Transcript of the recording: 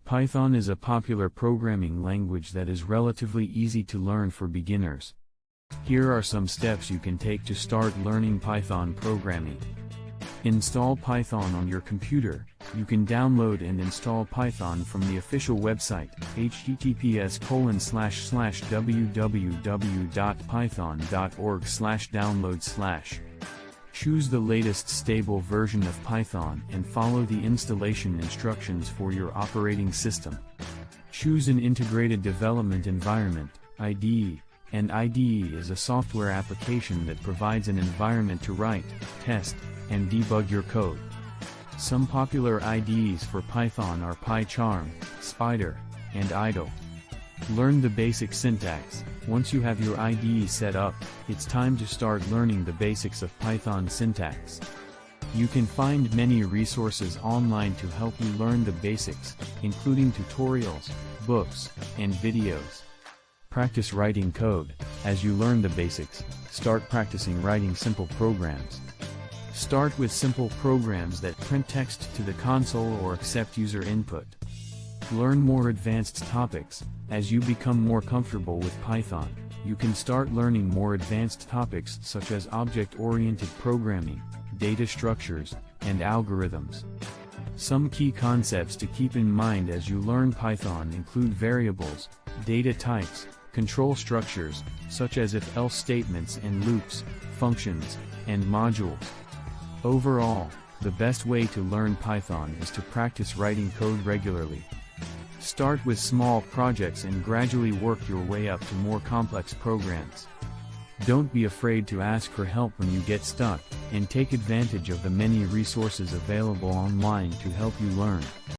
Python is a popular programming language that is relatively easy to learn for beginners. Here are some steps you can take to start learning Python programming. Install Python on your computer. You can download and install Python from the official website, https://www.python.org/download/. Choose the latest stable version of Python and follow the installation instructions for your operating system. Choose an integrated development environment, IDE. An IDE is a software application that provides an environment to write, test, and debug your code. Some popular IDEs for Python are PyCharm, Spyder, and Idle. Learn the basic syntax. Once you have your IDE set up, it's time to start learning the basics of Python syntax. You can find many resources online to help you learn the basics, including tutorials, books, and videos. Practice writing code. As you learn the basics, start practicing writing simple programs. Start with simple programs that print text to the console or accept user input. Learn more advanced topics. As you become more comfortable with Python, you can start learning more advanced topics such as object-oriented programming, data structures, and algorithms. Some key concepts to keep in mind as you learn Python include variables, data types, control structures, such as if-else statements and loops, functions, and modules. Overall, the best way to learn Python is to practice writing code regularly. Start with small projects and gradually work your way up to more complex programs. Don't be afraid to ask for help when you get stuck, and take advantage of the many resources available online to help you learn.